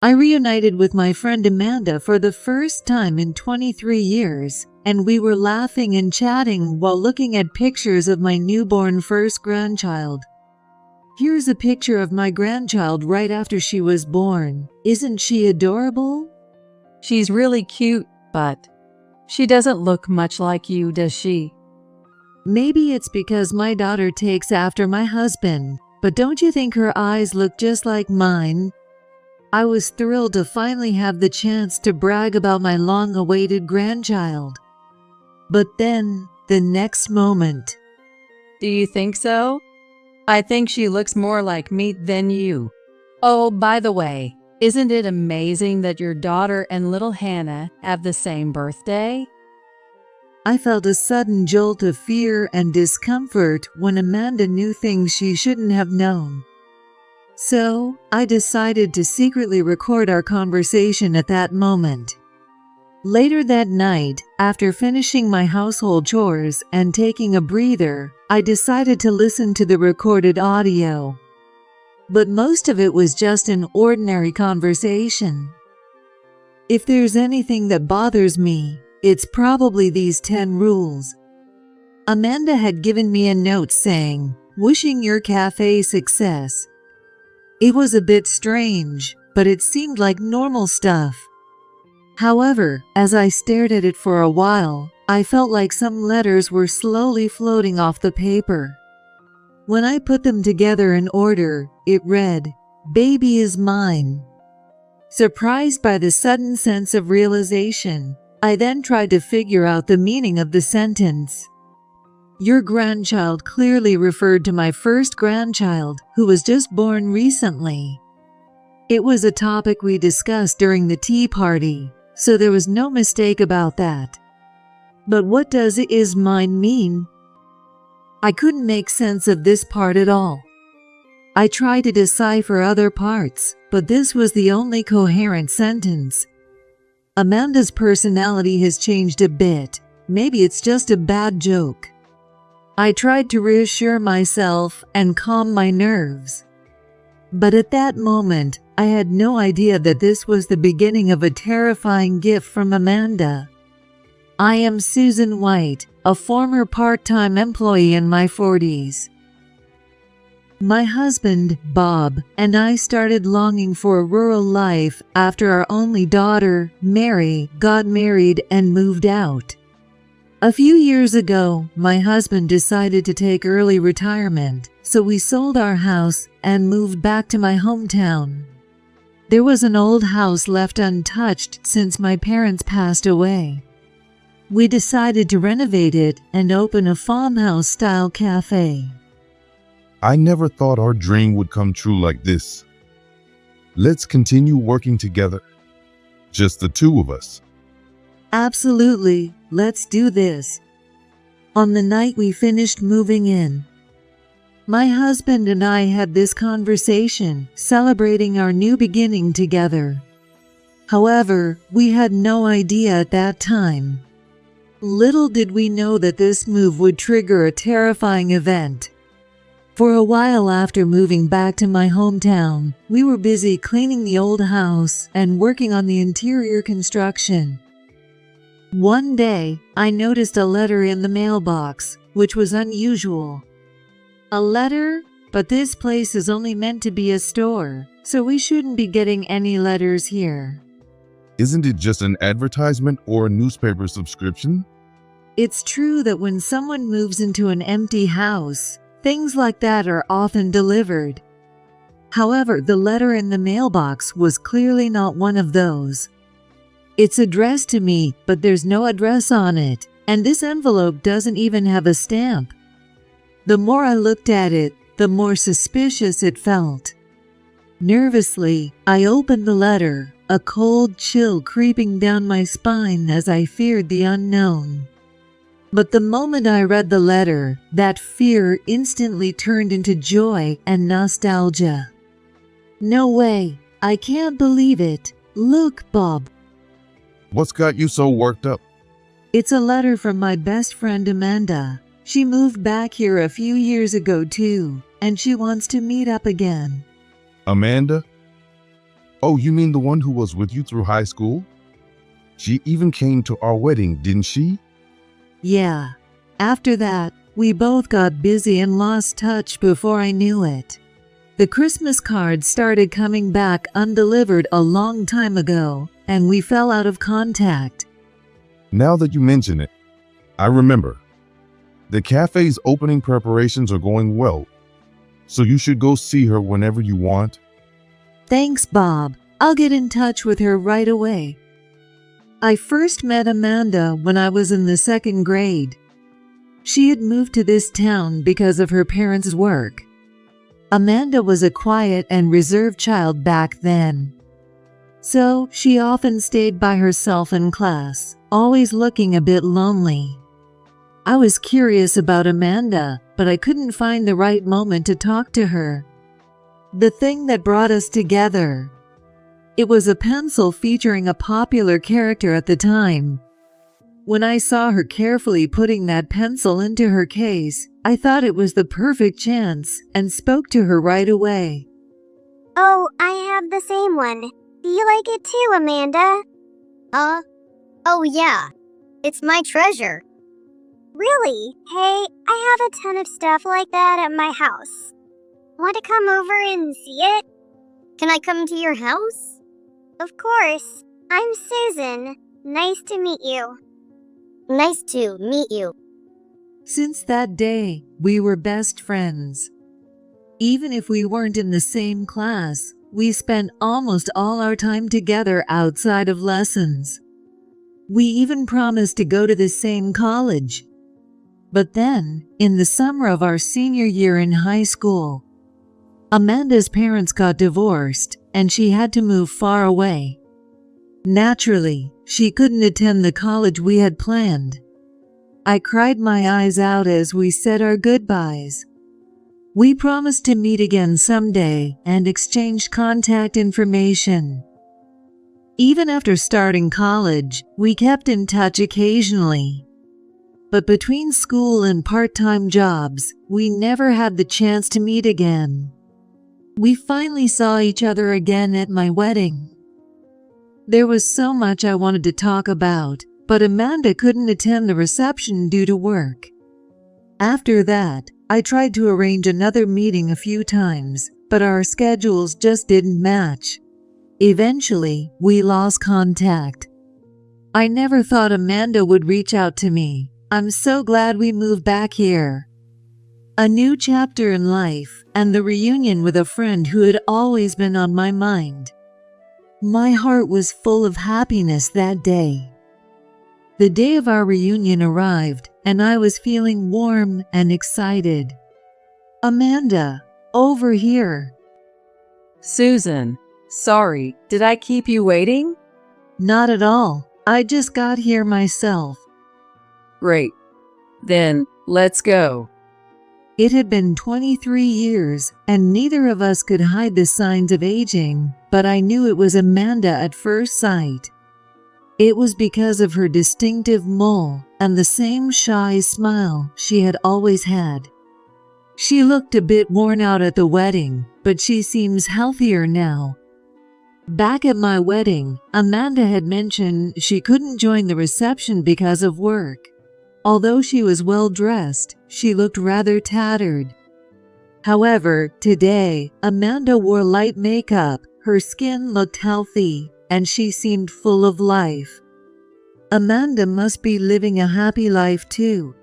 I reunited with my friend Amanda for the first time in 23 years, and we were laughing and chatting while looking at pictures of my newborn first grandchild. Here's a picture of my grandchild right after she was born. Isn't she adorable? She's really cute, but she doesn't look much like you, does she? Maybe it's because my daughter takes after my husband, but don't you think her eyes look just like mine? I was thrilled to finally have the chance to brag about my long-awaited grandchild. But then, the next moment. Do you think so? I think she looks more like me than you. Oh, by the way, isn't it amazing that your daughter and little Hannah have the same birthday? I felt a sudden jolt of fear and discomfort when Amanda knew things she shouldn't have known. So, I decided to secretly record our conversation at that moment. Later that night, after finishing my household chores and taking a breather, I decided to listen to the recorded audio. But most of it was just an ordinary conversation. If there's anything that bothers me, it's probably these 10 rules. Amanda had given me a note saying, "Wishing your cafe success." It was a bit strange, but it seemed like normal stuff. However, as I stared at it for a while, I felt like some letters were slowly floating off the paper. When I put them together in order, it read, "Baby is mine." Surprised by the sudden sense of realization, I then tried to figure out the meaning of the sentence. Your grandchild clearly referred to my first grandchild, who was just born recently. It was a topic we discussed during the tea party, so there was no mistake about that. But what does "it is mine" mean? I couldn't make sense of this part at all. I tried to decipher other parts, but this was the only coherent sentence. Amanda's personality has changed a bit. Maybe it's just a bad joke. I tried to reassure myself and calm my nerves. But at that moment, I had no idea that this was the beginning of a terrifying gift from Amanda. I am Susan White, a former part-time employee in my 40s. My husband, Bob, and I started longing for a rural life after our only daughter, Mary, got married and moved out. A few years ago, my husband decided to take early retirement, so we sold our house and moved back to my hometown. There was an old house left untouched since my parents passed away. We decided to renovate it and open a farmhouse-style cafe. I never thought our dream would come true like this. Let's continue working together. Just the two of us. Absolutely, let's do this. On the night we finished moving in, my husband and I had this conversation, celebrating our new beginning together. However, we had no idea at that time. Little did we know that this move would trigger a terrifying event. For a while after moving back to my hometown, we were busy cleaning the old house and working on the interior construction. One day, I noticed a letter in the mailbox, which was unusual. A letter? But this place is only meant to be a store, so we shouldn't be getting any letters here. Isn't it just an advertisement or a newspaper subscription? It's true that when someone moves into an empty house, things like that are often delivered. However, the letter in the mailbox was clearly not one of those. It's addressed to me, but there's no address on it, and this envelope doesn't even have a stamp. The more I looked at it, the more suspicious it felt. Nervously, I opened the letter, a cold chill creeping down my spine as I feared the unknown. But the moment I read the letter, that fear instantly turned into joy and nostalgia. No way, I can't believe it. Look, Bob. What's got you so worked up? It's a letter from my best friend Amanda. She moved back here a few years ago too, and she wants to meet up again. Amanda? Oh, you mean the one who was with you through high school? She even came to our wedding, didn't she? Yeah. After that, we both got busy and lost touch before I knew it. The Christmas cards started coming back undelivered a long time ago, and we fell out of contact. Now that you mention it, I remember. The cafe's opening preparations are going well, so you should go see her whenever you want. Thanks, Bob. I'll get in touch with her right away. I first met Amanda when I was in the 2nd grade. She had moved to this town because of her parents' work. Amanda was a quiet and reserved child back then. So she often stayed by herself in class, always looking a bit lonely. I was curious about Amanda, but I couldn't find the right moment to talk to her. The thing that brought us together. It was a pencil featuring a popular character at the time. When I saw her carefully putting that pencil into her case, I thought it was the perfect chance and spoke to her right away. Oh, I have the same one. Do you like it too, Amanda? Oh yeah. It's my treasure. Really? Hey, I have a ton of stuff like that at my house. Want to come over and see it? Can I come to your house? Of course. I'm Susan. Nice to meet you. Nice to meet you. Since that day, we were best friends. Even if we weren't in the same class, we spent almost all our time together outside of lessons. We even promised to go to the same college. But then, in the summer of our senior year in high school, Amanda's parents got divorced and she had to move far away. Naturally, she couldn't attend the college we had planned. I cried my eyes out as we said our goodbyes. We promised to meet again someday and exchanged contact information. Even after starting college, we kept in touch occasionally. But between school and part-time jobs, we never had the chance to meet again. We finally saw each other again at my wedding. There was so much I wanted to talk about, but Amanda couldn't attend the reception due to work. After that, I tried to arrange another meeting a few times, but our schedules just didn't match. Eventually, we lost contact. I never thought Amanda would reach out to me. I'm so glad we moved back here. A new chapter in life, and the reunion with a friend who had always been on my mind. My heart was full of happiness that day. The day of our reunion arrived, and I was feeling warm and excited. Amanda, over here. Susan, sorry, did I keep you waiting? Not at all. I just got here myself. Great. Then, let's go. It had been 23 years, and neither of us could hide the signs of aging, but I knew it was Amanda at first sight. It was because of her distinctive mole and the same shy smile she had always had. She looked a bit worn out at the wedding, but she seems healthier now. Back at my wedding, Amanda had mentioned she couldn't join the reception because of work. Although she was well dressed, she looked rather tattered. However, today, Amanda wore light makeup, her skin looked healthy, and she seemed full of life. Amanda must be living a happy life too.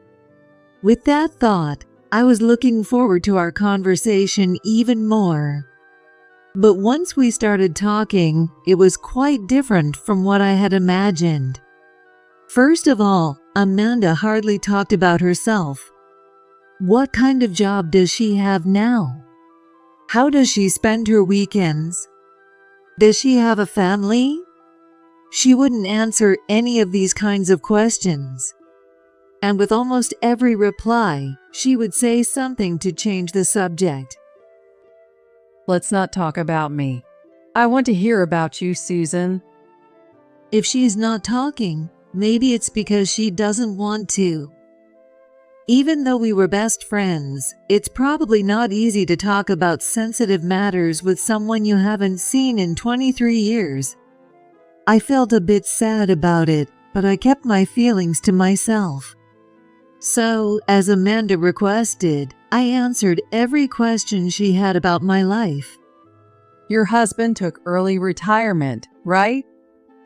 With that thought, I was looking forward to our conversation even more. But once we started talking, it was quite different from what I had imagined. First of all, Amanda hardly talked about herself. What kind of job does she have now? How does she spend her weekends? Does she have a family? She wouldn't answer any of these kinds of questions. And with almost every reply, she would say something to change the subject. Let's not talk about me. I want to hear about you, Susan. If she's not talking, maybe it's because she doesn't want to. Even though we were best friends, it's probably not easy to talk about sensitive matters with someone you haven't seen in 23 years. I felt a bit sad about it, but I kept my feelings to myself. So, as Amanda requested, I answered every question she had about my life. Your husband took early retirement, right?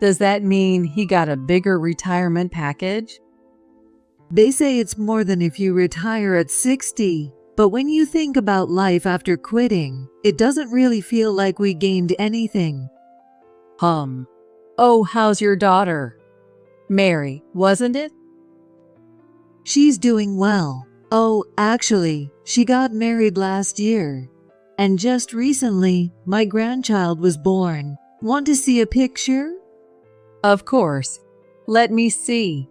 Does that mean he got a bigger retirement package? They say it's more than if you retire at 60, but when you think about life after quitting, it doesn't really feel like we gained anything. Oh, how's your daughter? Mary, wasn't it? She's doing well. Oh, actually, she got married last year. And just recently, my grandchild was born. Want to see a picture? Of course. Let me see.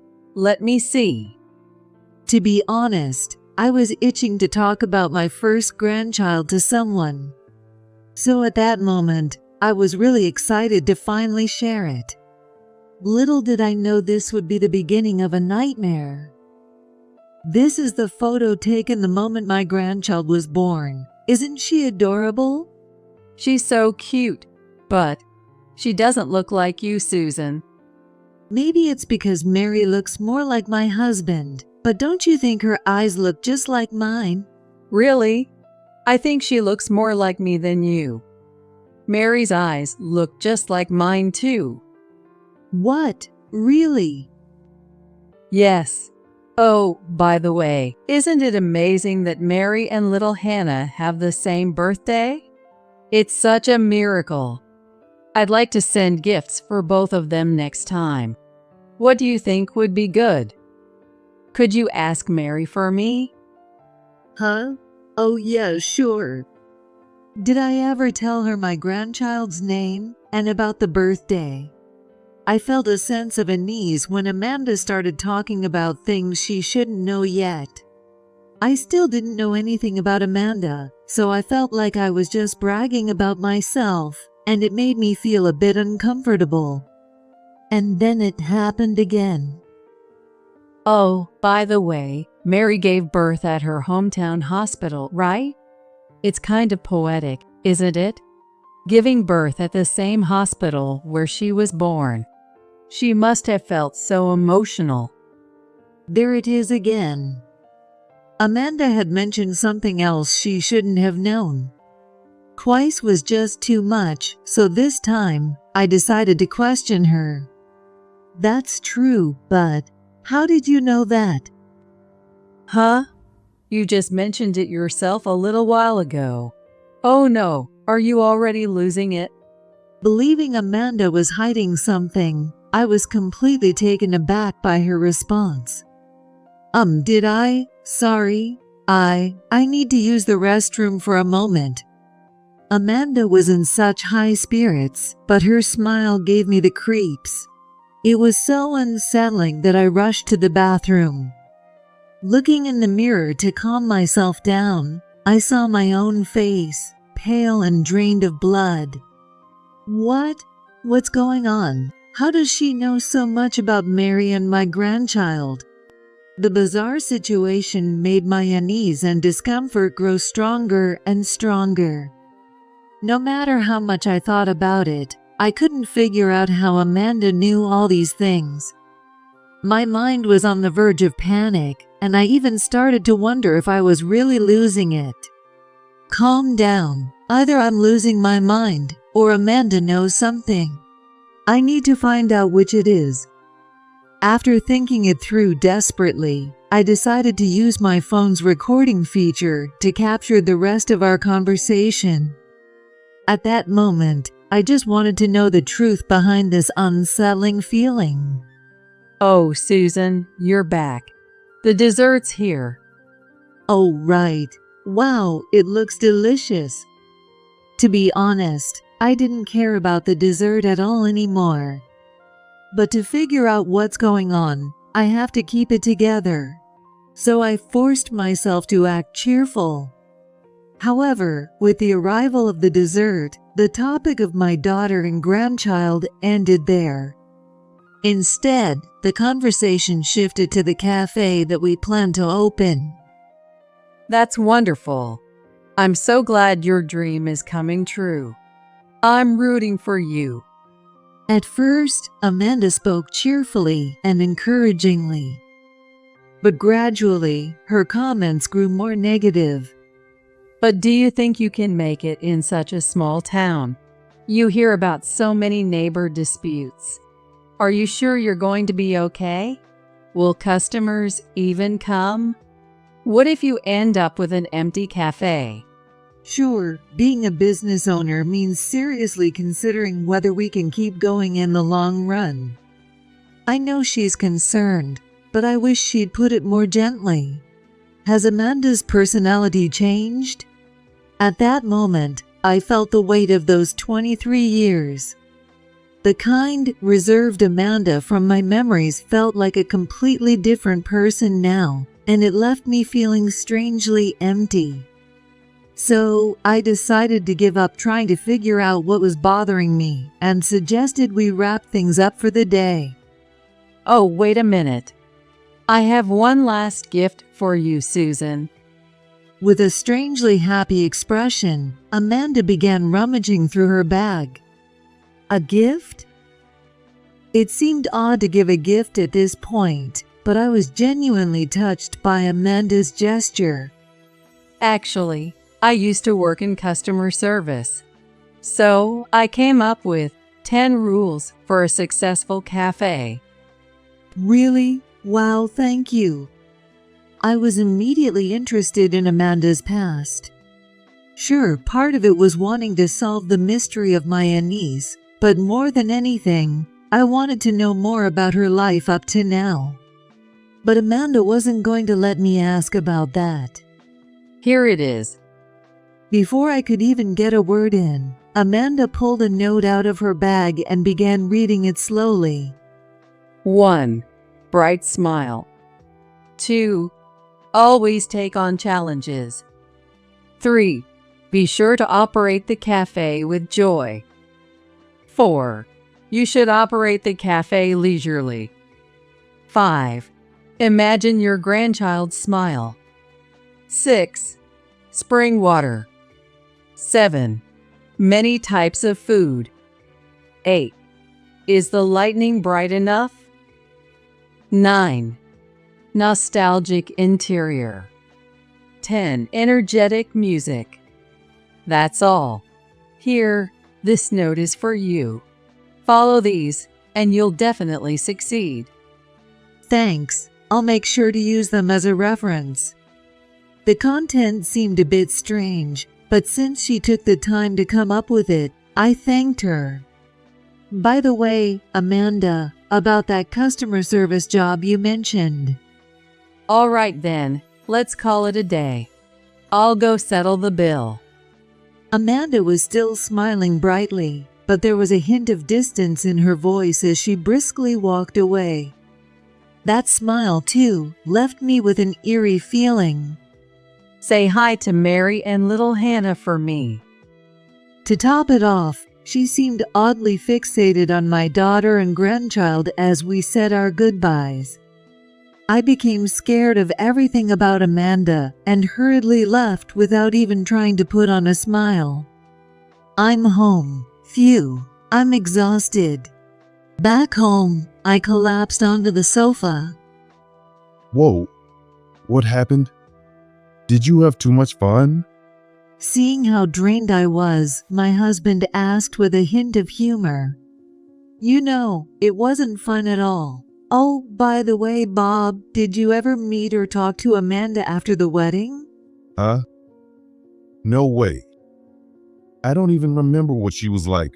To be honest, I was itching to talk about my first grandchild to someone. So at that moment, I was really excited to finally share it. Little did I know this would be the beginning of a nightmare. This is the photo taken the moment my grandchild was born. Isn't she adorable? She's so cute, but she doesn't look like you, Susan. Maybe it's because Mary looks more like my husband, but don't you think her eyes look just like mine? Really? I think she looks more like me than you. Mary's eyes look just like mine too. What? Really? Yes. Oh, by the way, isn't it amazing that Mary and little Hannah have the same birthday? It's such a miracle. I'd like to send gifts for both of them next time. What do you think would be good? Could you ask Mary for me? Huh? Oh yeah, sure. Did I ever tell her my grandchild's name and about the birthday? I felt a sense of unease when Amanda started talking about things she shouldn't know yet. I still didn't know anything about Amanda, so I felt like I was just bragging about myself, and it made me feel a bit uncomfortable. And then it happened again. Oh, by the way, Mary gave birth at her hometown hospital, right? It's kind of poetic, isn't it? Giving birth at the same hospital where she was born. She must have felt so emotional. There it is again. Amanda had mentioned something else she shouldn't have known. Twice was just too much, so this time, I decided to question her. That's true, but how did you know that? Huh? You just mentioned it yourself a little while ago. Oh no, are you already losing it? Believing Amanda was hiding something, I was completely taken aback by her response. Did I? Sorry, I need to use the restroom for a moment. Amanda was in such high spirits, but her smile gave me the creeps. It was so unsettling that I rushed to the bathroom. Looking in the mirror to calm myself down, I saw my own face, pale and drained of blood. What's going on? How does she know so much about Mary and my grandchild? The bizarre situation made my unease and discomfort grow stronger and stronger. No matter how much I thought about it, I couldn't figure out how Amanda knew all these things. My mind was on the verge of panic, and I even started to wonder if I was really losing it. Calm down. Either I'm losing my mind, or Amanda knows something. I need to find out which it is. After thinking it through desperately, I decided to use my phone's recording feature to capture the rest of our conversation. At that moment, I just wanted to know the truth behind this unsettling feeling. Oh, Susan, you're back. The dessert's here. Oh, right. Wow, it looks delicious. To be honest, I didn't care about the dessert at all anymore. But to figure out what's going on, I have to keep it together. So I forced myself to act cheerful. However, with the arrival of the dessert, the topic of my daughter and grandchild ended there. Instead, the conversation shifted to the cafe that we planned to open. That's wonderful. I'm so glad your dream is coming true. I'm rooting for you. At first, Amanda spoke cheerfully and encouragingly. But gradually, her comments grew more negative. But do you think you can make it in such a small town? You hear about so many neighbor disputes. Are you sure you're going to be okay? Will customers even come? What if you end up with an empty cafe? Sure, being a business owner means seriously considering whether we can keep going in the long run. I know she's concerned, but I wish she'd put it more gently. Has Amanda's personality changed? At that moment, I felt the weight of those 23 years. The kind, reserved Amanda from my memories felt like a completely different person now, and it left me feeling strangely empty. So, I decided to give up trying to figure out what was bothering me and suggested we wrap things up for the day. Oh, wait a minute. I have one last gift for you, Susan. With a strangely happy expression, Amanda began rummaging through her bag. A gift? It seemed odd to give a gift at this point, but I was genuinely touched by Amanda's gesture. Actually, I used to work in customer service. So, I came up with 10 rules for a successful cafe. Really? Wow, thank you. I was immediately interested in Amanda's past. Sure, part of it was wanting to solve the mystery of my unease, but more than anything, I wanted to know more about her life up to now. But Amanda wasn't going to let me ask about that. Here it is. Before I could even get a word in, Amanda pulled a note out of her bag and began reading it slowly. 1. Bright smile. 2. Always take on challenges. 3. Be sure to operate the cafe with joy. 4. You should operate the cafe leisurely. 5. Imagine your grandchild's smile. 6. Spring water. 7. Many types of food. 8. Is the lightning bright enough? 9. Nostalgic interior. 10. Energetic music. That's all. Here, this note is for you. Follow these, and you'll definitely succeed. Thanks. I'll make sure to use them as a reference. The content seemed a bit strange, but since she took the time to come up with it, I thanked her. By the way, Amanda, about that customer service job you mentioned. All right then, let's call it a day. I'll go settle the bill. Amanda was still smiling brightly, but there was a hint of distance in her voice as she briskly walked away. That smile, too, left me with an eerie feeling. Say hi to Mary and little Hannah for me. To top it off, she seemed oddly fixated on my daughter and grandchild as we said our goodbyes. I became scared of everything about Amanda and hurriedly left without even trying to put on a smile. I'm home. Phew, I'm exhausted. Back home, I collapsed onto the sofa. Whoa, what happened? Did you have too much fun? Seeing how drained I was, my husband asked with a hint of humor. You know, it wasn't fun at all. Oh, by the way, Bob, did you ever meet or talk to Amanda after the wedding? Huh? No way. I don't even remember what she was like.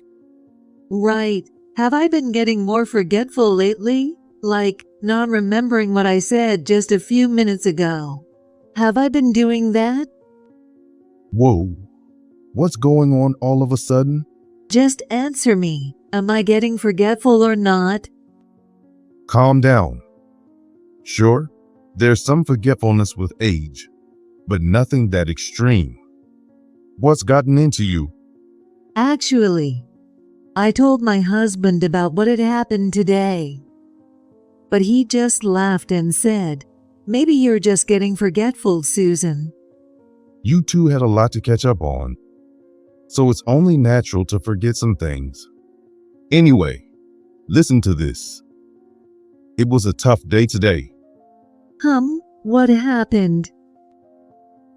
Right. Have I been getting more forgetful lately? Like, not remembering what I said just a few minutes ago. Have I been doing that? Whoa, what's going on all of a sudden? Just answer me. Am I getting forgetful or not? Calm down. Sure, there's some forgetfulness with age, but nothing that extreme. What's gotten into you? Actually, I told my husband about what had happened today. but he just laughed and said, "Maybe you're just getting forgetful, Susan." You two had a lot to catch up on, so it's only natural to forget some things. Anyway, listen to this. It was a tough day today. What happened?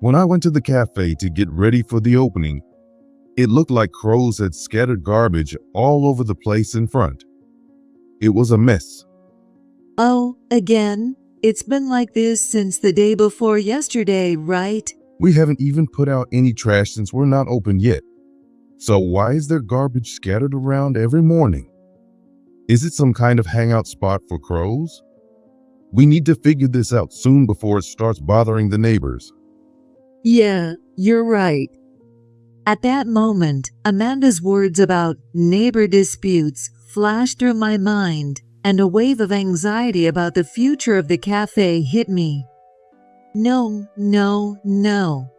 When I went to the cafe to get ready for the opening, it looked like crows had scattered garbage all over the place in front. It was a mess. Oh, again? It's been like this since the day before yesterday, right? We haven't even put out any trash since we're not open yet. So why is there garbage scattered around every morning? Is it some kind of hangout spot for crows? We need to figure this out soon before it starts bothering the neighbors. Yeah, you're right. At that moment, Amanda's words about neighbor disputes flashed through my mind, and a wave of anxiety about the future of the cafe hit me. No.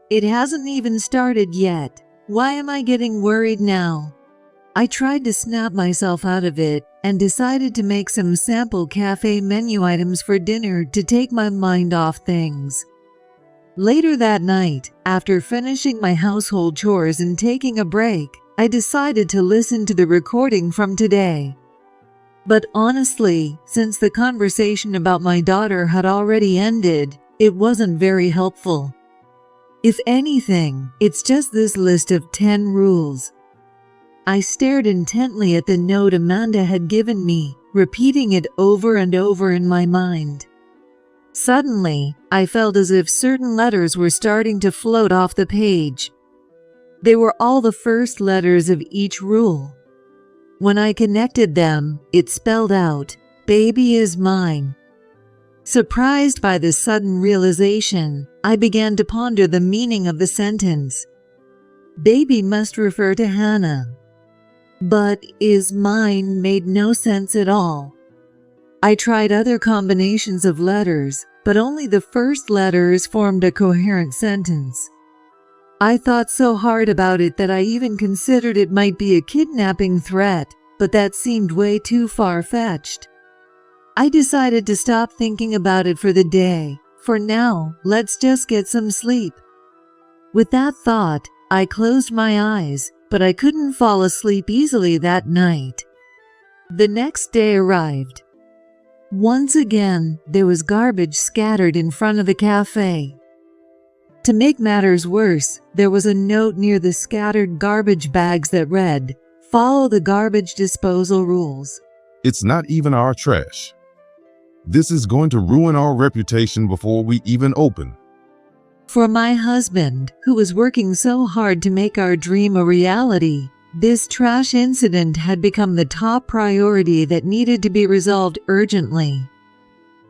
It hasn't even started yet. Why am I getting worried now? I tried to snap myself out of it and decided to make some sample cafe menu items for dinner to take my mind off things. Later that night, after finishing my household chores and taking a break, I decided to listen to the recording from today. But honestly, since the conversation about my daughter had already ended, it wasn't very helpful. If anything, it's just this list of 10 rules. I stared intently at the note Amanda had given me, repeating it over and over in my mind. Suddenly, I felt as if certain letters were starting to float off the page. They were all the first letters of each rule. When I connected them, it spelled out, "Baby is mine." Surprised by this sudden realization, I began to ponder the meaning of the sentence. Baby must refer to Hannah. But "is mine" made no sense at all. I tried other combinations of letters, but only the first letters formed a coherent sentence. I thought so hard about it that I even considered it might be a kidnapping threat, but that seemed way too far-fetched. I decided to stop thinking about it for the day. For now, let's just get some sleep. With that thought, I closed my eyes, but I couldn't fall asleep easily that night. The next day arrived. Once again, there was garbage scattered in front of the cafe. To make matters worse, there was a note near the scattered garbage bags that read, "Follow the garbage disposal rules." It's not even our trash. This is going to ruin our reputation before we even open. For my husband, who was working so hard to make our dream a reality, this trash incident had become the top priority that needed to be resolved urgently.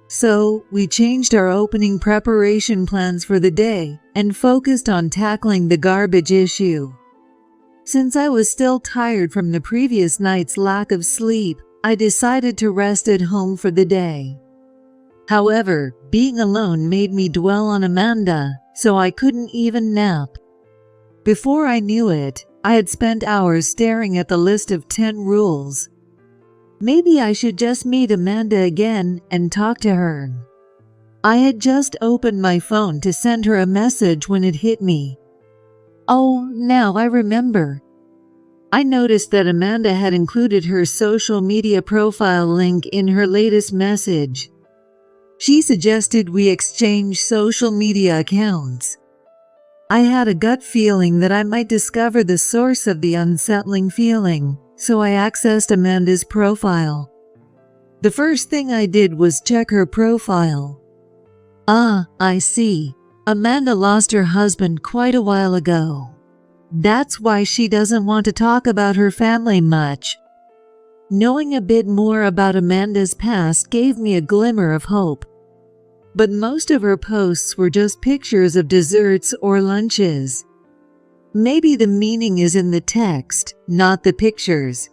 So, we changed our opening preparation plans for the day and focused on tackling the garbage issue. Since I was still tired from the previous night's lack of sleep, I decided to rest at home for the day. However, being alone made me dwell on Amanda, so I couldn't even nap. Before I knew it, I had spent hours staring at the list of 10 rules. Maybe I should just meet Amanda again and talk to her. I had just opened my phone to send her a message when it hit me. Oh, now I remember. I noticed that Amanda had included her social media profile link in her latest message. She suggested we exchange social media accounts. I had a gut feeling that I might discover the source of the unsettling feeling, so I accessed Amanda's profile. The first thing I did was check her profile. Ah, I see. Amanda lost her husband quite a while ago. That's why she doesn't want to talk about her family much. Knowing a bit more about Amanda's past gave me a glimmer of hope. But most of her posts were just pictures of desserts or lunches. Maybe the meaning is in the text, not the pictures.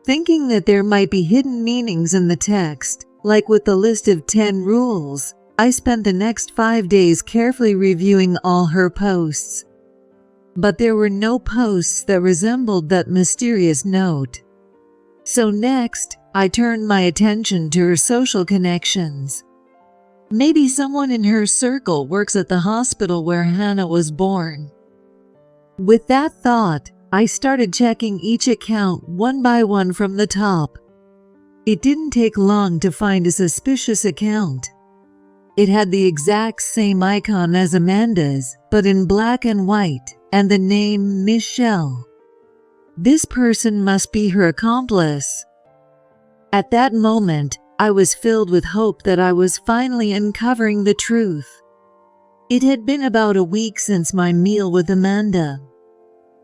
Thinking that there might be hidden meanings in the text, like with the list of 10 rules, I spent the next 5 days carefully reviewing all her posts. But there were no posts that resembled that mysterious note. So next, I turned my attention to her social connections. Maybe someone in her circle works at the hospital where Hannah was born. With that thought, I started checking each account one by one from the top. It didn't take long to find a suspicious account. It had the exact same icon as Amanda's, but in black and white, and the name Michelle. This person must be her accomplice. At that moment, I was filled with hope that I was finally uncovering the truth. It had been about a week since my meal with Amanda.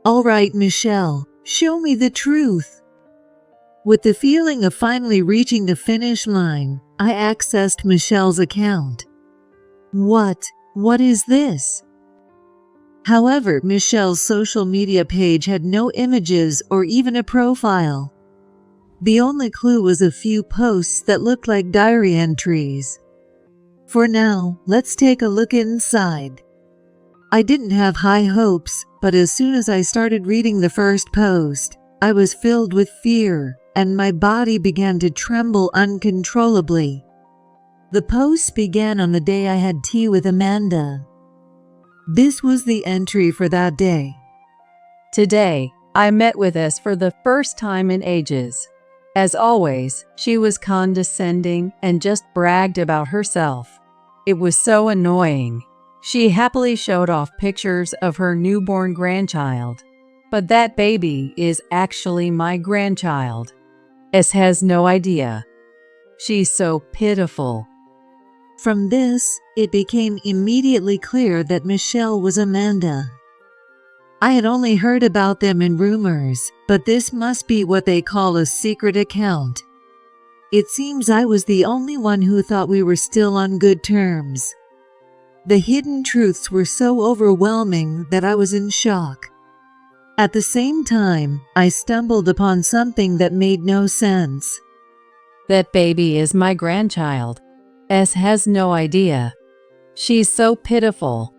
"All right, Michelle, show me the truth." With the feeling of finally reaching the finish line, I accessed Michelle's account. What is this? However, Michelle's social media page had no images or even a profile. The only clue was a few posts that looked like diary entries. For now, let's take a look inside. I didn't have high hopes, but as soon as I started reading the first post, I was filled with fear, and my body began to tremble uncontrollably. The post began on the day I had tea with Amanda. This was the entry for that day. Today, I met with S for the first time in ages. As always, she was condescending and just bragged about herself. It was so annoying. She happily showed off pictures of her newborn grandchild. But that baby is actually my grandchild. S has no idea. She's so pitiful. From this, it became immediately clear that Michelle was Amanda. I had only heard about them in rumors, but this must be what they call a secret account. It seems I was the only one who thought we were still on good terms. The hidden truths were so overwhelming that I was in shock. At the same time, I stumbled upon something that made no sense. That baby is my grandchild. S has no idea. She's so pitiful.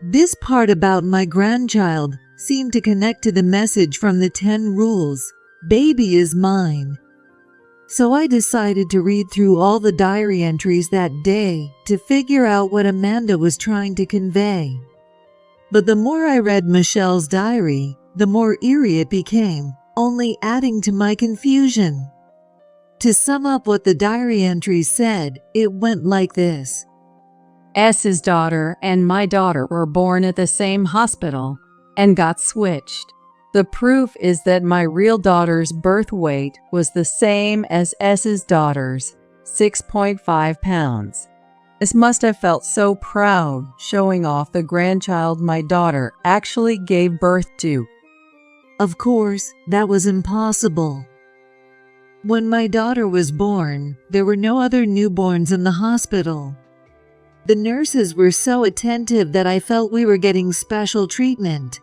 This part about my grandchild seemed to connect to the message from the 10 rules, "Baby is mine." So I decided to read through all the diary entries that day to figure out what Amanda was trying to convey. But the more I read Michelle's diary, the more eerie it became, only adding to my confusion. To sum up what the diary entries said, it went like this. S's daughter and my daughter were born at the same hospital and got switched. The proof is that my real daughter's birth weight was the same as S's daughter's, 6.5 pounds. S must have felt so proud showing off the grandchild my daughter actually gave birth to. Of course, that was impossible. When my daughter was born, there were no other newborns in the hospital. The nurses were so attentive that I felt we were getting special treatment.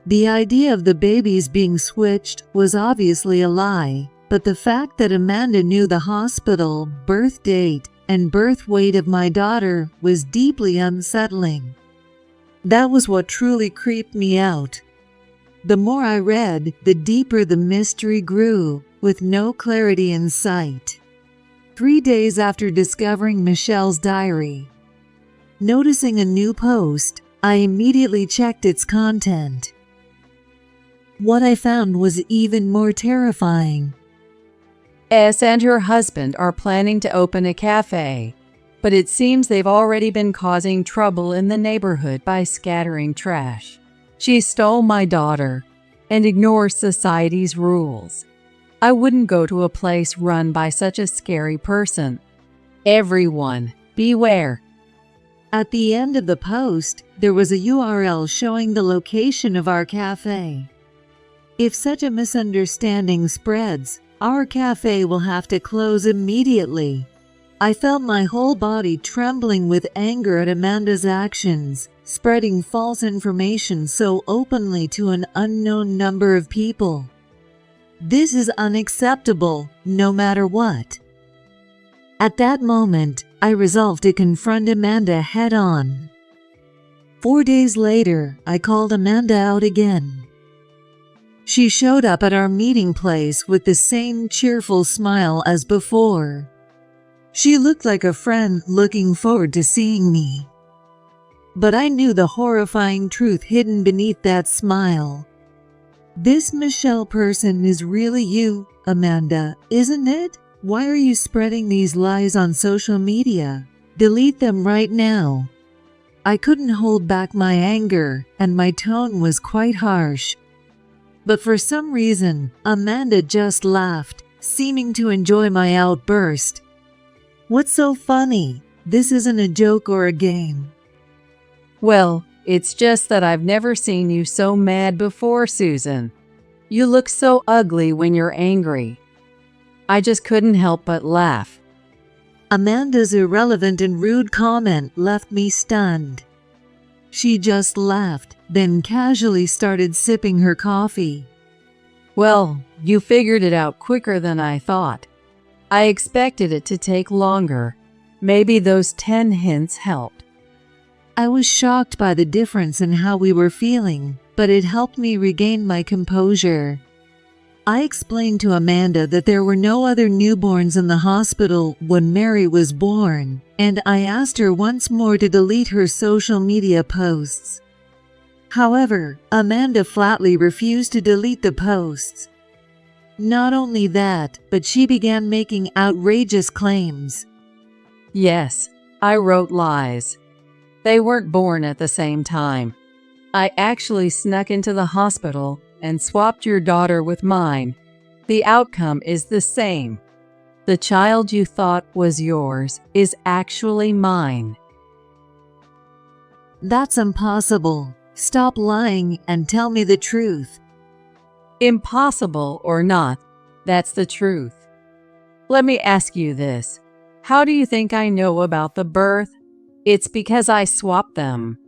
The idea of the babies being switched was obviously a lie, but the fact that Amanda knew the hospital, birth date, and birth weight of my daughter was deeply unsettling. That was what truly creeped me out. The more I read, the deeper the mystery grew, with no clarity in sight. 3 days after discovering Michelle's diary, noticing a new post, I immediately checked its content. What I found was even more terrifying. S and her husband are planning to open a cafe, but it seems they've already been causing trouble in the neighborhood by scattering trash. She stole my daughter and ignores society's rules. I wouldn't go to a place run by such a scary person. Everyone, beware. At the end of the post, there was a URL showing the location of our cafe. If such a misunderstanding spreads, our cafe will have to close immediately. I felt my whole body trembling with anger at Amanda's actions, spreading false information so openly to an unknown number of people. This is unacceptable, no matter what. At that moment, I resolved to confront Amanda head-on. 4 days later, I called Amanda out again. She showed up at our meeting place with the same cheerful smile as before. She looked like a friend looking forward to seeing me. But I knew the horrifying truth hidden beneath that smile. This Michelle person is really you, Amanda, isn't it? Why are you spreading these lies on social media? Delete them right now. I couldn't hold back my anger, and my tone was quite harsh. But for some reason, Amanda just laughed, seeming to enjoy my outburst. What's so funny? This isn't a joke or a game. Well, it's just that I've never seen you so mad before, Susan. You look so ugly when you're angry. I just couldn't help but laugh. Amanda's irrelevant and rude comment left me stunned. She just laughed, then casually started sipping her coffee. Well, you figured it out quicker than I thought. I expected it to take longer. Maybe those 10 hints helped. I was shocked by the difference in how we were feeling, but it helped me regain my composure. I explained to Amanda that there were no other newborns in the hospital when Mary was born, and I asked her once more to delete her social media posts. However, Amanda flatly refused to delete the posts. Not only that, but she began making outrageous claims. Yes, I wrote lies. They weren't born at the same time. I actually snuck into the hospital and swapped your daughter with mine. The outcome is the same. The child you thought was yours is actually mine. That's impossible. Stop lying and tell me the truth. Impossible or not, that's the truth. Let me ask you this. How do you think I know about the birth? It's because I swapped them.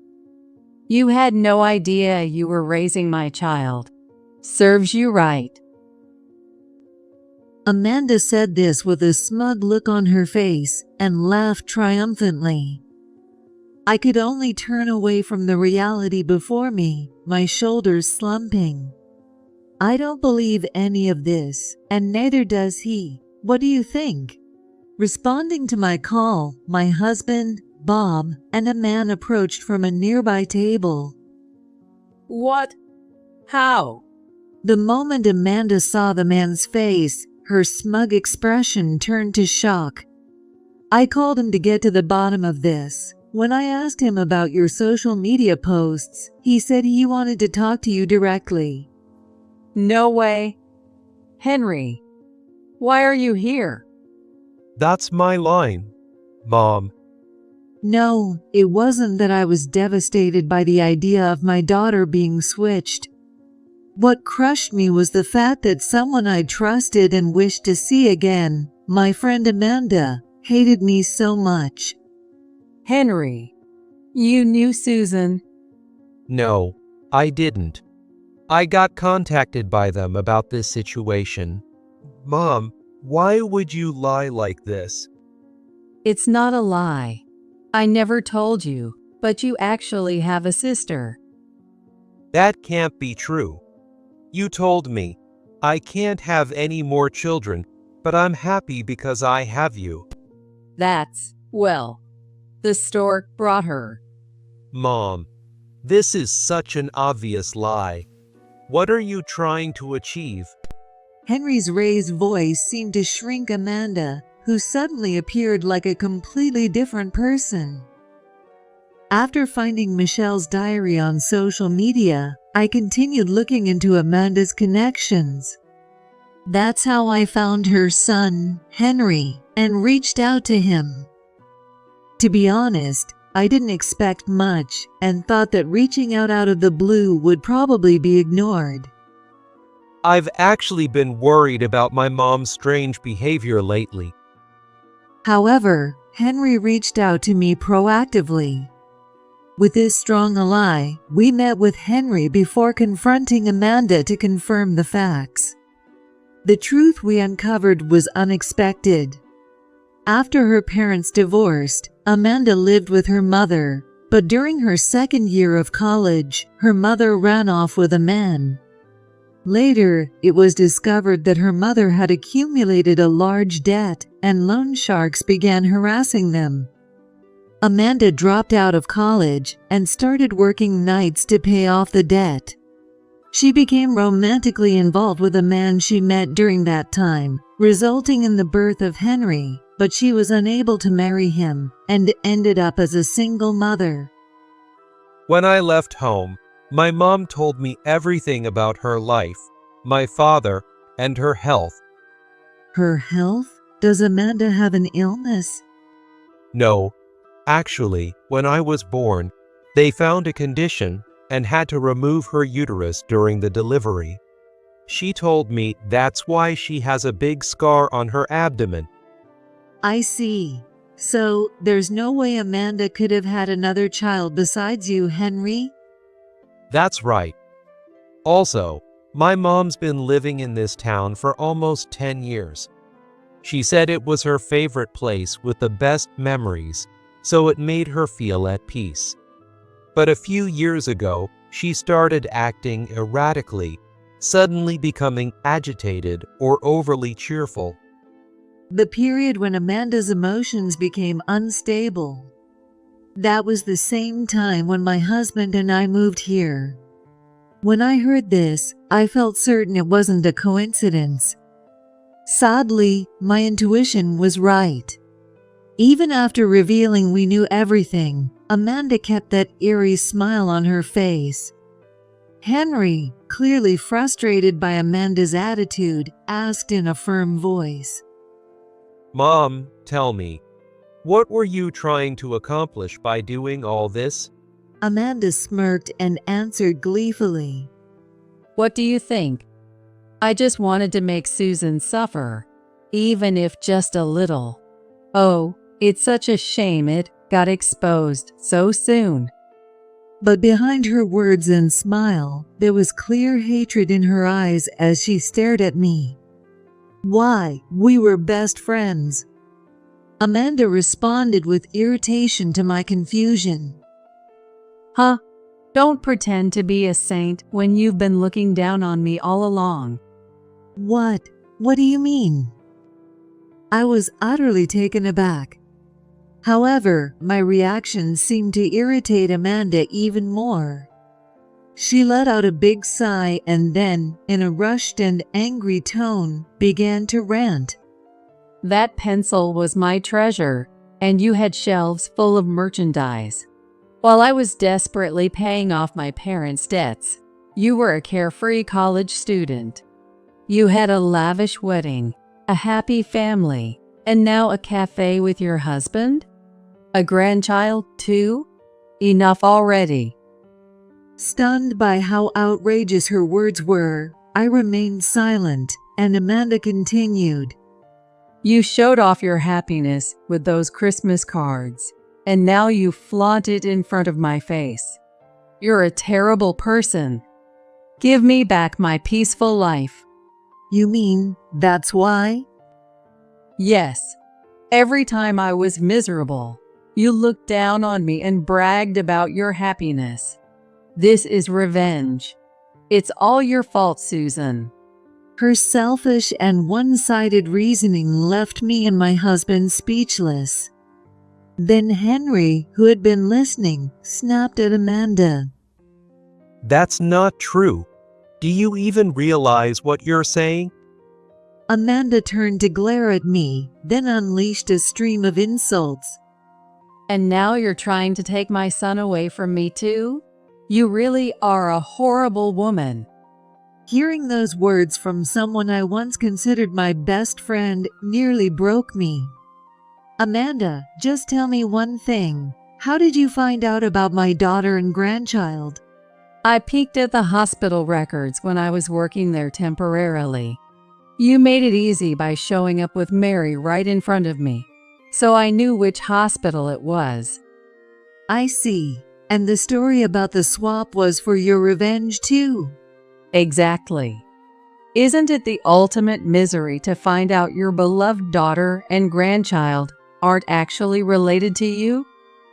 You had no idea you were raising my child. Serves you right. Amanda said this with a smug look on her face and laughed triumphantly. I could only turn away from the reality before me, my shoulders slumping. I don't believe any of this, and neither does he. What do you think? Responding to my call, my husband, Bob, and a man approached from a nearby table. What? How? The moment Amanda saw the man's face, her smug expression turned to shock. I called him to get to the bottom of this. When I asked him about your social media posts, he said he wanted to talk to you directly. No way. Henry, why are you here? That's my line, Mom. No, it wasn't that I was devastated by the idea of my daughter being switched. What crushed me was the fact that someone I trusted and wished to see again, my friend Amanda, hated me so much. Henry, you knew Susan. No, I didn't. I got contacted by them about this situation. Mom, why would you lie like this? It's not a lie. I never told you, but you actually have a sister. That can't be true. You told me, I can't have any more children, but I'm happy because I have you. That's, well, the stork brought her. Mom, this is such an obvious lie. What are you trying to achieve? Henry's raised voice seemed to shrink Amanda, who suddenly appeared like a completely different person. After finding Michelle's diary on social media, I continued looking into Amanda's connections. That's how I found her son, Henry, and reached out to him. To be honest, I didn't expect much and thought that reaching out of the blue would probably be ignored. I've actually been worried about my mom's strange behavior lately. However, Henry reached out to me proactively. With this strong ally, we met with Henry before confronting Amanda to confirm the facts. The truth we uncovered was unexpected. After her parents divorced, Amanda lived with her mother, but during her second year of college, her mother ran off with a man. Later, it was discovered that her mother had accumulated a large debt and loan sharks began harassing them. Amanda dropped out of college and started working nights to pay off the debt. She became romantically involved with a man she met during that time, resulting in the birth of Henry, but she was unable to marry him and ended up as a single mother. When I left home, my mom told me everything about her life, my father, and her health. Her health? Does Amanda have an illness? No, actually, when I was born, they found a condition and had to remove her uterus during the delivery. She told me that's why she has a big scar on her abdomen. I see. So, there's no way Amanda could have had another child besides you, Henry? That's right. Also, my mom's been living in this town for almost 10 years. She said it was her favorite place with the best memories, so it made her feel at peace. But a few years ago, she started acting erratically, suddenly becoming agitated or overly cheerful. The period when Amanda's emotions became unstable. That was the same time when my husband and I moved here. When I heard this, I felt certain it wasn't a coincidence. Sadly, my intuition was right. Even after revealing we knew everything, Amanda kept that eerie smile on her face. Henry, clearly frustrated by Amanda's attitude, asked in a firm voice, Mom, tell me, what were you trying to accomplish by doing all this? Amanda smirked and answered gleefully, What do you think? I just wanted to make Susan suffer, even if just a little. Oh, it's such a shame it got exposed so soon. But behind her words and smile, there was clear hatred in her eyes as she stared at me. Why, we were best friends. Amanda responded with irritation to my confusion. Huh? Don't pretend to be a saint when you've been looking down on me all along. What? What do you mean? I was utterly taken aback. However, my reaction seemed to irritate Amanda even more. She let out a big sigh and then, in a rushed and angry tone, began to rant. That pencil was my treasure, and you had shelves full of merchandise. While I was desperately paying off my parents' debts, you were a carefree college student. You had a lavish wedding, a happy family, and now a cafe with your husband? A grandchild, too? Enough already. Stunned by how outrageous her words were, I remained silent, and Amanda continued. You showed off your happiness with those Christmas cards, and now you flaunt it in front of my face. You're a terrible person. Give me back my peaceful life. You mean that's why? Yes. Every time I was miserable, you looked down on me and bragged about your happiness. This is revenge. It's all your fault, Susan. Her selfish and one-sided reasoning left me and my husband speechless. Then Henry, who had been listening, snapped at Amanda. That's not true. Do you even realize what you're saying? Amanda turned to glare at me, then unleashed a stream of insults. And now you're trying to take my son away from me too? You really are a horrible woman. Hearing those words from someone I once considered my best friend nearly broke me. Amanda, just tell me one thing. How did you find out about my daughter and grandchild? I peeked at the hospital records when I was working there temporarily. You made it easy by showing up with Mary right in front of me, so I knew which hospital it was. I see. And the story about the swap was for your revenge too. Exactly. Isn't it the ultimate misery to find out your beloved daughter and grandchild aren't actually related to you?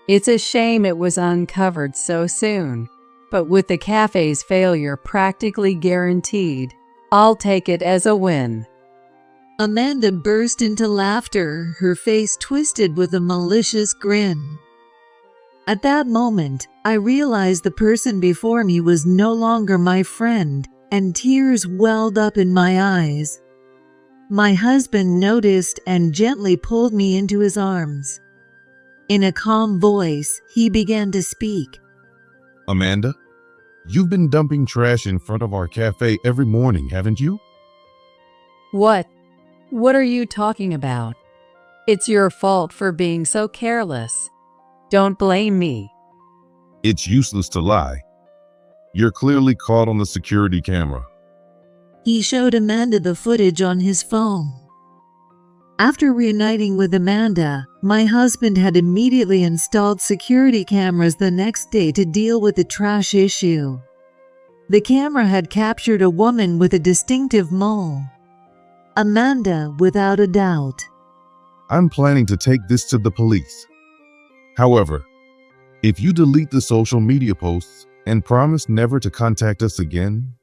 It's a shame it was uncovered so soon, but with the cafe's failure practically guaranteed, I'll take it as a win. Amanda burst into laughter, her face twisted with a malicious grin. At that moment, I realized the person before me was no longer my friend, and tears welled up in my eyes. My husband noticed and gently pulled me into his arms. In a calm voice, he began to speak. Amanda, you've been dumping trash in front of our cafe every morning, haven't you? What? What are you talking about? It's your fault for being so careless. Don't blame me. It's useless to lie. You're clearly caught on the security camera. He showed Amanda the footage on his phone. After reuniting with Amanda, my husband had immediately installed security cameras the next day to deal with the trash issue. The camera had captured a woman with a distinctive mole. Amanda, without a doubt. I'm planning to take this to the police. However, if you delete the social media posts and promise never to contact us again,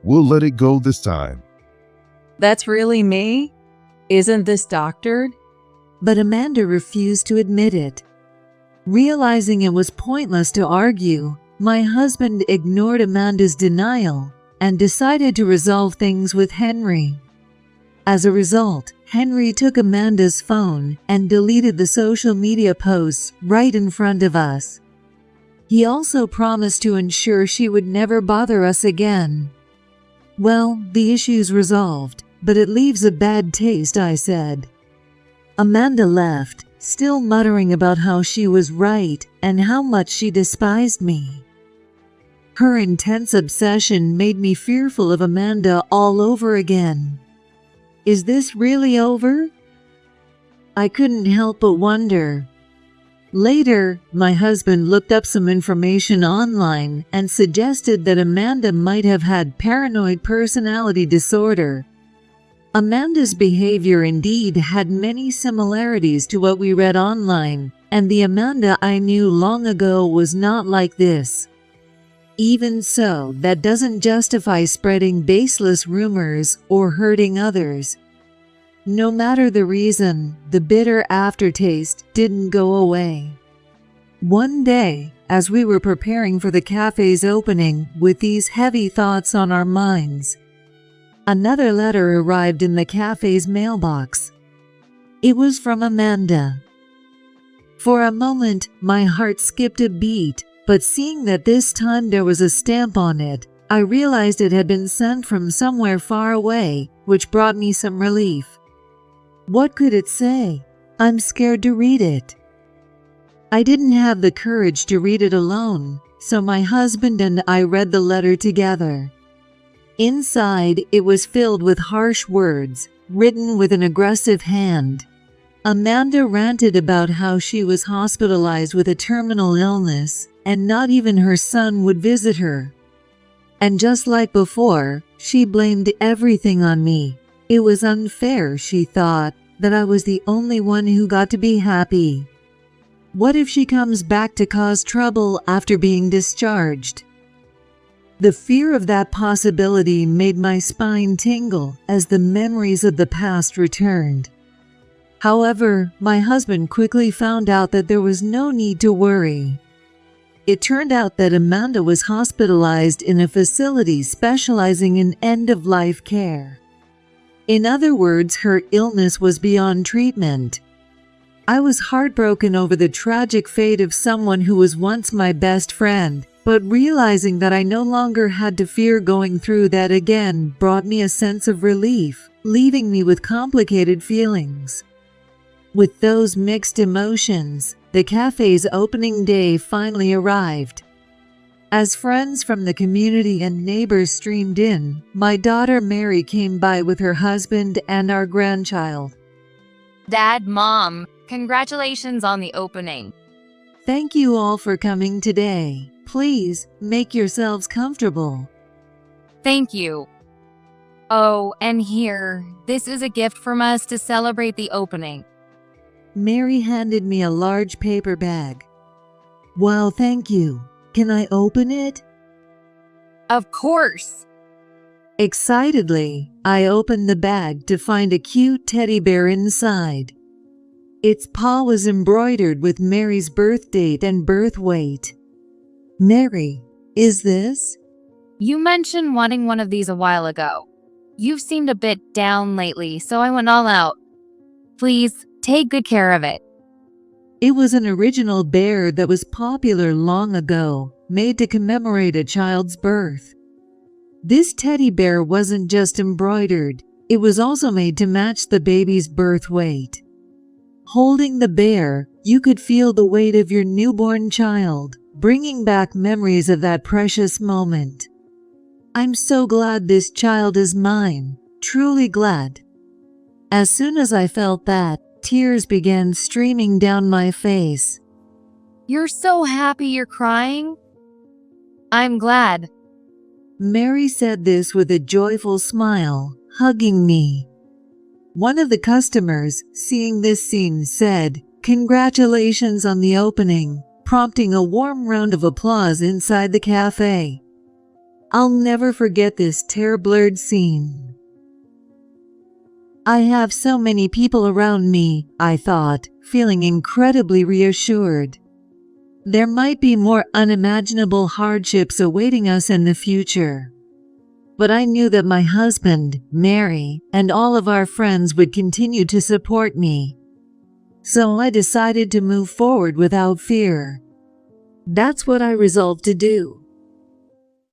we'll let it go this time. That's really me? Isn't this doctored? But Amanda refused to admit it. Realizing it was pointless to argue, my husband ignored Amanda's denial and decided to resolve things with Henry. As a result, Henry took Amanda's phone and deleted the social media posts right in front of us. He also promised to ensure she would never bother us again. Well, the issue's resolved, but it leaves a bad taste, I said. Amanda left, still muttering about how she was right and how much she despised me. Her intense obsession made me fearful of Amanda all over again. Is this really over? I couldn't help but wonder. Later, my husband looked up some information online and suggested that Amanda might have had paranoid personality disorder. Amanda's behavior indeed had many similarities to what we read online, and the Amanda I knew long ago was not like this. Even so, that doesn't justify spreading baseless rumors or hurting others. No matter the reason, the bitter aftertaste didn't go away. One day, as we were preparing for the cafe's opening with these heavy thoughts on our minds, another letter arrived in the cafe's mailbox. It was from Amanda. For a moment, my heart skipped a beat, but seeing that this time there was a stamp on it, I realized it had been sent from somewhere far away, which brought me some relief. What could it say? I'm scared to read it. I didn't have the courage to read it alone, so my husband and I read the letter together. Inside, it was filled with harsh words, written with an aggressive hand. Amanda ranted about how she was hospitalized with a terminal illness, and not even her son would visit her. And just like before, she blamed everything on me. It was unfair, she thought, that I was the only one who got to be happy. What if she comes back to cause trouble after being discharged? The fear of that possibility made my spine tingle as the memories of the past returned. However, my husband quickly found out that there was no need to worry. It turned out that Amanda was hospitalized in a facility specializing in end-of-life care. In other words, her illness was beyond treatment. I was heartbroken over the tragic fate of someone who was once my best friend, but realizing that I no longer had to fear going through that again brought me a sense of relief, leaving me with complicated feelings. With those mixed emotions, the cafe's opening day finally arrived. As friends from the community and neighbors streamed in, my daughter Mary came by with her husband and our grandchild. Dad, Mom, congratulations on the opening. Thank you all for coming today. Please, make yourselves comfortable. Thank you. Oh, and here, this is a gift from us to celebrate the opening. Mary handed me a large paper bag. Wow, thank you. Can I open it? Of course. Excitedly, I opened the bag to find a cute teddy bear inside. Its paw was embroidered with Mary's birth date and birth weight. Mary, is this? You mentioned wanting one of these a while ago. You've seemed a bit down lately, so I went all out. Please, take good care of it. It was an original bear that was popular long ago, made to commemorate a child's birth. This teddy bear wasn't just embroidered, it was also made to match the baby's birth weight. Holding the bear, you could feel the weight of your newborn child, bringing back memories of that precious moment. I'm so glad this child is mine, truly glad. As soon as I felt that, tears began streaming down my face. You're so happy you're crying? I'm glad. Mary said this with a joyful smile, hugging me. One of the customers, seeing this scene, said, "Congratulations on the opening," prompting a warm round of applause inside the cafe. I'll never forget this tear-blurred scene. I have so many people around me, I thought, feeling incredibly reassured. There might be more unimaginable hardships awaiting us in the future. But I knew that my husband, Mary, and all of our friends would continue to support me. So I decided to move forward without fear. That's what I resolved to do.